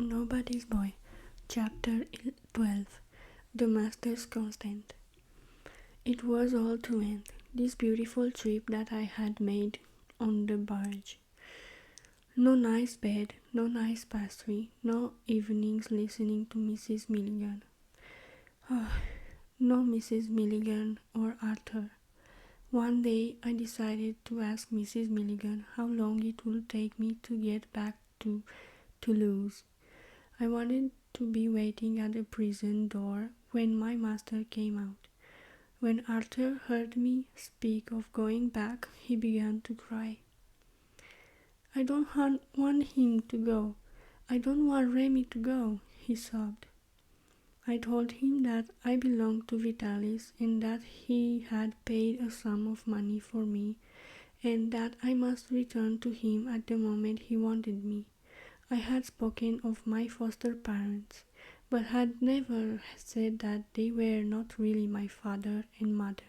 Nobody's Boy, Chapter 12. The Master's Constant. It was all to end, this beautiful trip that I had made on the barge. No nice bed, no nice pastry, no evenings listening to Mrs. Milligan. No Mrs. Milligan or Arthur. One day I decided to ask Mrs. Milligan how long it would take me to get back to Toulouse. I wanted to be waiting at the prison door when my master came out. When Arthur heard me speak of going back, he began to cry. "I don't want him to go. I don't want Rémi to go," he sobbed. I told him that I belonged to Vitalis and that he had paid a sum of money for me and that I must return to him at the moment he wanted me. I had spoken of my foster parents, but had never said that they were not really my father and mother.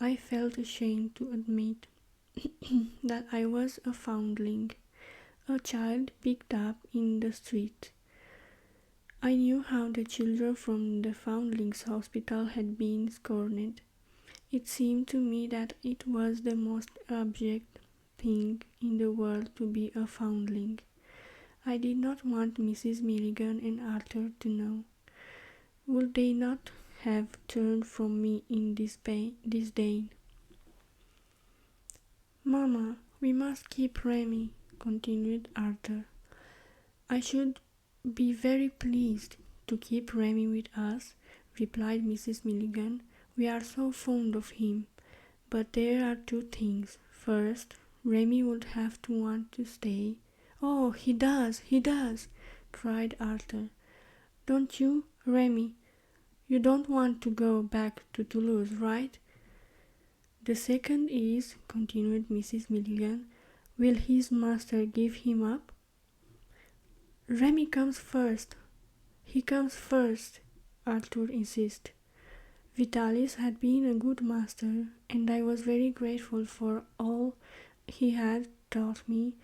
I felt ashamed to admit that I was a foundling, a child picked up in the street. I knew how the children from the foundlings' hospital had been scorned. It seemed to me that it was the most abject thing in the world to be a foundling. I did not want Mrs. Milligan and Arthur to know. Would they not have turned from me in disdain? "Mamma, we must keep Rémi," continued Arthur. "I should be very pleased to keep Rémi with us," replied Mrs. Milligan. "We are so fond of him. But there are two things. First, Rémi would have to want to stay." "Oh, he does, cried Arthur. "Don't you, Rémi? You don't want to go back to Toulouse, right?" "The second is," continued Mrs. Milligan, "will his master give him up?" "Rémi comes first. He comes first," Arthur insisted. Vitalis had been a good master, and I was very grateful for all he had taught me,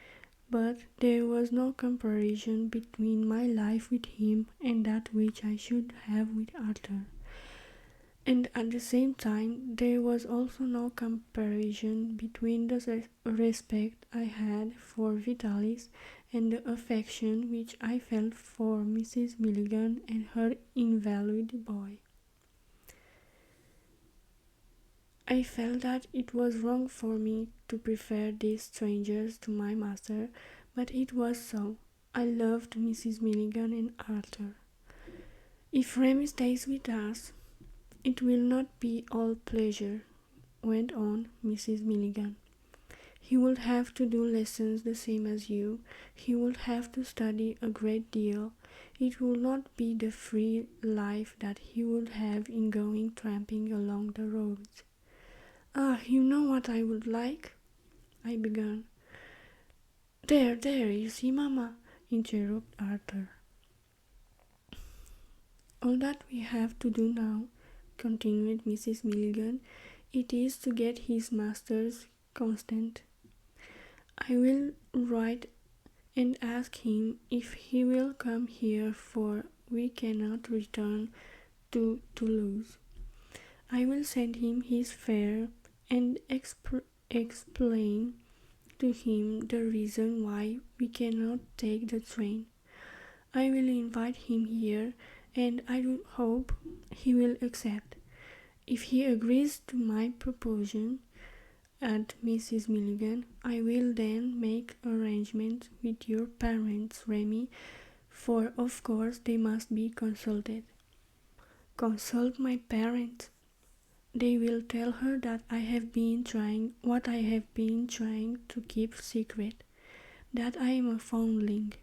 but there was no comparison between my life with him and that which I should have with Arthur. And at the same time, there was also no comparison between the respect I had for Vitalis and the affection which I felt for Mrs. Milligan and her invalid boy. I felt that it was wrong for me to prefer these strangers to my master, but it was so. I loved Mrs. Milligan and Arthur. "If Rémi stays with us, it will not be all pleasure," went on Mrs. Milligan. "He would have to do lessons the same as you. He would have to study a great deal. It would not be the free life that he would have in going tramping along the roads." "Ah, you know what I would like," I began. There, you see, Mamma," interrupted Arthur. "All that we have to do now," continued Mrs. Milligan, "it is to get his master's consent. I will write and ask him if he will come here, for we cannot return to Toulouse. I will send him his fare and explain to him the reason why we cannot take the train. I will invite him here, and I do hope he will accept. If he agrees to my proposition," added Mrs. Milligan, "I will then make arrangements with your parents, Rémi, for of course they must be consulted." "Consult my parents? They will tell her that I have been trying to keep secret, that I am a foundling.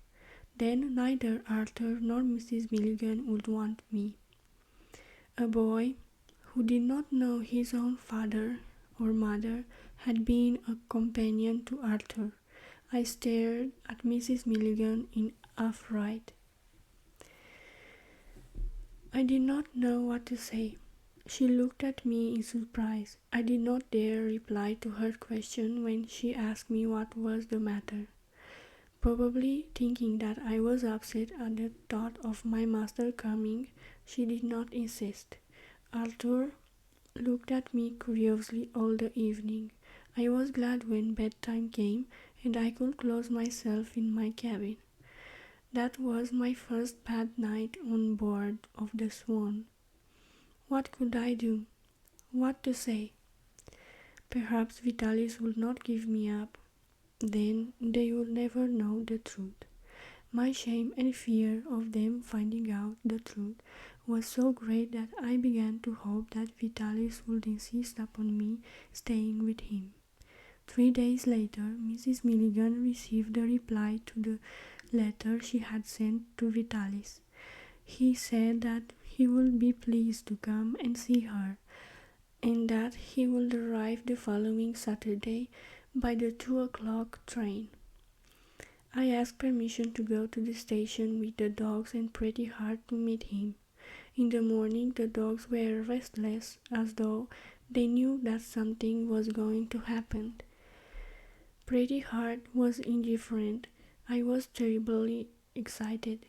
Then neither Arthur nor Mrs. Milligan would want me. A boy who did not know his own father or mother had been a companion to Arthur." I stared at Mrs. Milligan in affright. I did not know what to say. She looked at me in surprise. I did not dare reply to her question when she asked me what was the matter. Probably thinking that I was upset at the thought of my master coming, she did not insist. Arthur looked at me curiously all the evening. I was glad when bedtime came and I could close myself in my cabin. That was my first bad night on board of the Swan. What could I do? What to say? Perhaps Vitalis would not give me up. Then they would never know the truth. My shame and fear of them finding out the truth was so great that I began to hope that Vitalis would insist upon me staying with him. 3 days later, Mrs. Milligan received a reply to the letter she had sent to Vitalis. He said that he would be pleased to come and see her, and that he would arrive the following Saturday by the 2 o'clock train. I asked permission to go to the station with the dogs and Pretty Heart to meet him. In the morning the dogs were restless, as though they knew that something was going to happen. Pretty Heart was indifferent. I was terribly excited.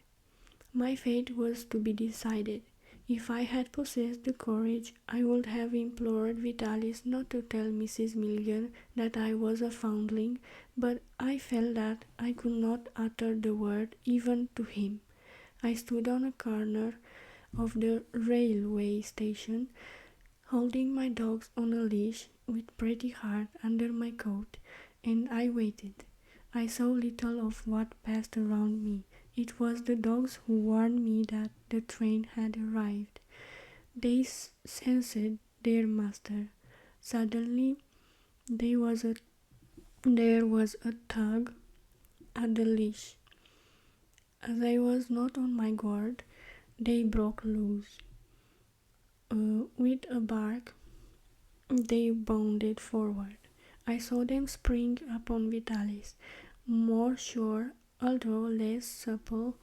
My fate was to be decided. If I had possessed the courage, I would have implored Vitalis not to tell Mrs. Milligan that I was a foundling, but I felt that I could not utter the word even to him. I stood on a corner of the railway station, holding my dogs on a leash with Pretty Heart under my coat, and I waited. I saw little of what passed around me. It was the dogs who warned me that the train had arrived. They sensed their master. Suddenly there was a tug at the leash. As I was not on my guard, they broke loose. With a bark, they bounded forward. I saw them spring upon Vitalis, more sure, although less supple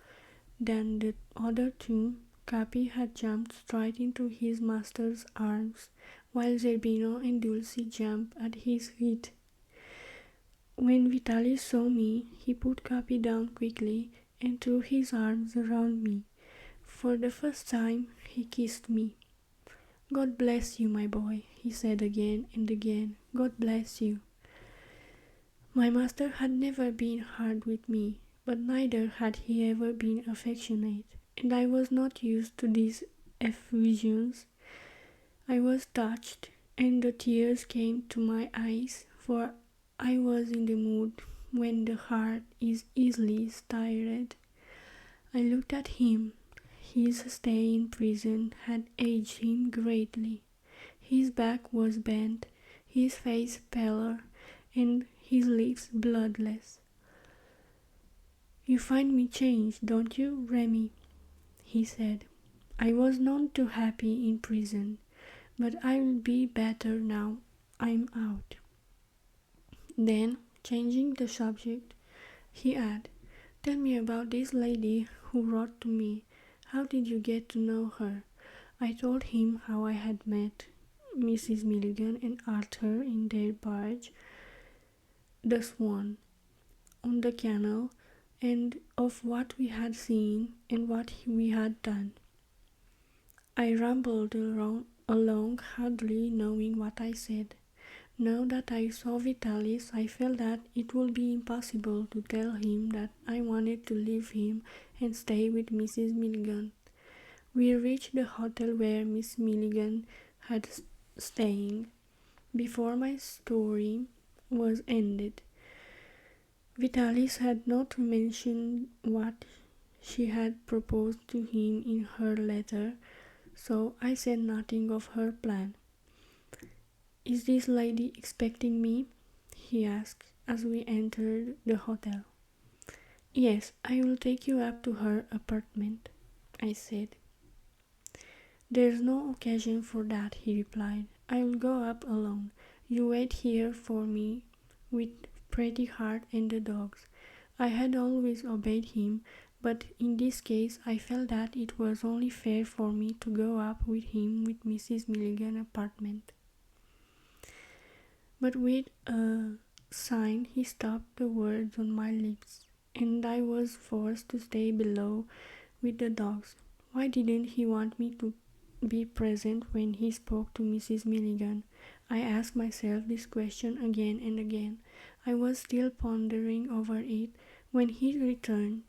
than the other two. Capi had jumped straight into his master's arms, while Zerbino and Dulcie jumped at his feet. When Vitalis saw me, he put Capi down quickly and threw his arms around me. For the first time, he kissed me. "God bless you, my boy," he said again and again. "God bless you." My master had never been hard with me, but neither had he ever been affectionate, and I was not used to these effusions. I was touched, and the tears came to my eyes, for I was in the mood when the heart is easily stirred. I looked at him. His stay in prison had aged him greatly. His back was bent, his face paler, and his lips bloodless. "You find me changed, don't you, Rémi?" he said. "I was none too happy in prison, but I'll be better now I'm out." Then, changing the subject, he added, "Tell me about this lady who wrote to me. How did you get to know her?" I told him how I had met Mrs. Milligan and Arthur in their barge, the Swan, on the canal, and of what we had seen and what we had done. I rambled along hardly knowing what I said. Now that I saw Vitalis, I felt that it would be impossible to tell him that I wanted to leave him and stay with Mrs. Milligan. We reached the hotel where Miss Milligan had staying. Before my story was ended, Vitalis had not mentioned what she had proposed to him in her letter, so I said nothing of her plan. "Is this lady expecting me?" he asked as we entered the hotel. "Yes, I will take you up to her apartment," I said. "There's no occasion for that," he replied. "I will go up alone. You wait here for me with Pretty Heart and the dogs." I had always obeyed him, but in this case I felt that it was only fair for me to go up with him with Mrs. Milligan's apartment. But with a sign he stopped the words on my lips. and I was forced to stay below with the dogs. Why didn't he want me to be present when he spoke to Mrs. Milligan? I asked myself this question again and again. I was still pondering over it when he returned.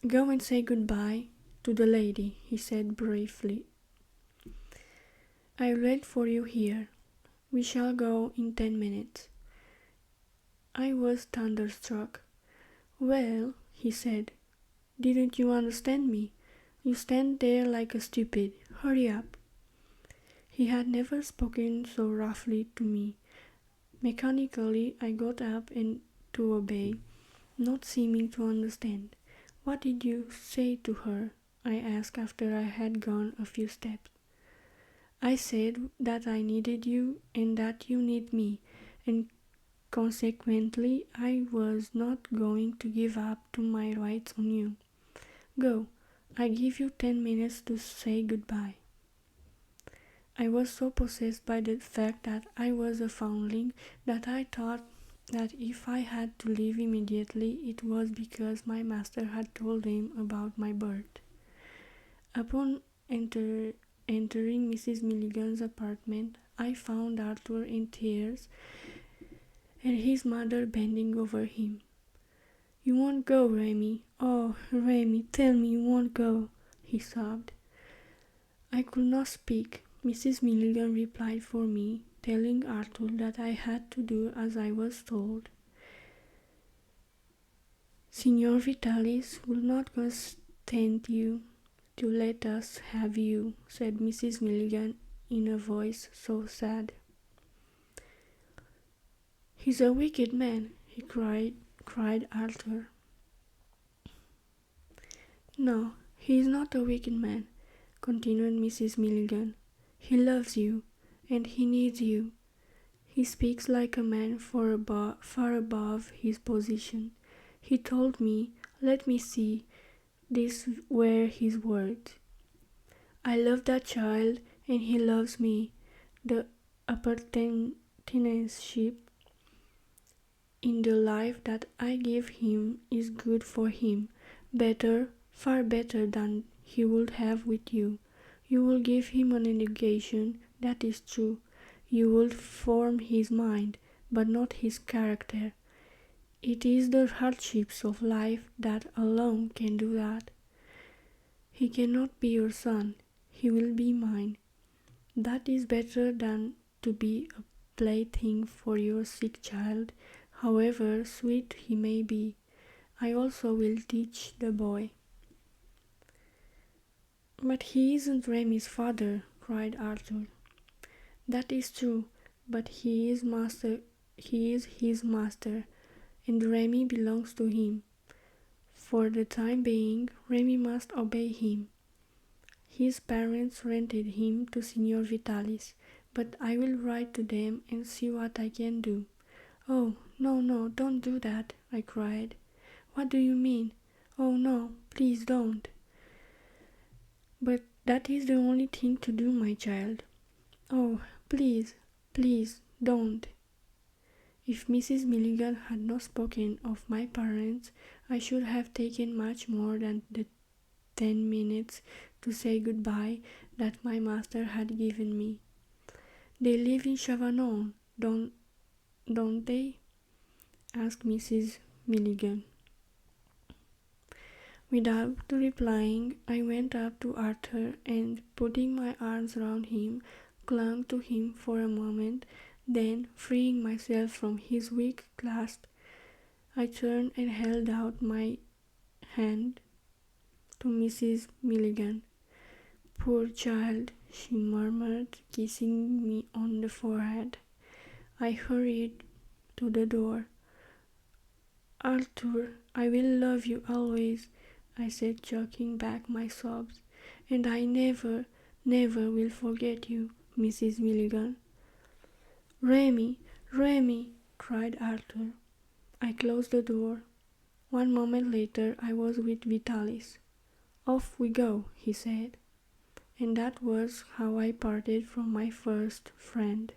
"Go and say goodbye to the lady," he said briefly. "I'll wait for you here. We shall go in 10 minutes. I was thunderstruck. "Well," he said, "didn't you understand me? You stand there like a stupid. Hurry up." He had never spoken so roughly to me. Mechanically, I got up and to obey, not seeming to understand. "What did you say to her?" I asked after I had gone a few steps. "I said that I needed you and that you need me, and consequently I was not going to give up to my rights on you. Go, I give you 10 minutes to say goodbye." I was so possessed by the fact that I was a foundling that I thought that if I had to leave immediately it was because my master had told him about my birth. Upon entering Mrs. Milligan's apartment, I found Arthur in tears and his mother bending over him. "You won't go, Rémi. Oh, Rémi, tell me you won't go," he sobbed. I could not speak. Mrs. Milligan replied for me, telling Arthur that I had to do as I was told. "Signor Vitalis will not consent you to let us have you," said Mrs. Milligan in a voice so sad. "He's a wicked man," he cried Arthur. "No, he is not a wicked man," continued Mrs. Milligan. "He loves you, and he needs you. He speaks like a man far above his position. He told me, let me see, these were his words: 'I love that child, and he loves me. The apprenticeship in the life that I give him is good for him, better, far better than he would have with you. You will give him an education, that is true. You will form his mind, but not his character. It is the hardships of life that alone can do that. He cannot be your son, he will be mine. That is better than to be a plaything for your sick child, however sweet he may be. I also will teach the boy.'" "But he isn't Rémi's father," cried Arthur. "That is true, but he is his master, and Rémi belongs to him. For the time being, Rémi must obey him. His parents rented him to Signor Vitalis, but I will write to them and see what I can do." "Oh, no, no, don't do that," I cried. "What do you mean? Oh, no, please don't." "But that is the only thing to do, my child. Oh, please, please, don't." If Mrs. Milligan had not spoken of my parents, I should have taken much more than the 10 minutes to say goodbye that my master had given me. "They live in Chavanon, don't they?" asked Mrs. Milligan. Without replying, I went up to Arthur and, putting my arms round him, clung to him for a moment. Then, freeing myself from his weak clasp, I turned and held out my hand to Mrs. Milligan. "Poor child," she murmured, kissing me on the forehead. I hurried to the door. "Arthur, I will love you always," I said, choking back my sobs. "And I never, never will forget you, Mrs. Milligan." "Rémi, Rémi!" cried Arthur. I closed the door. 1 moment later I was with Vitalis. "Off we go," he said. And that was how I parted from my first friend.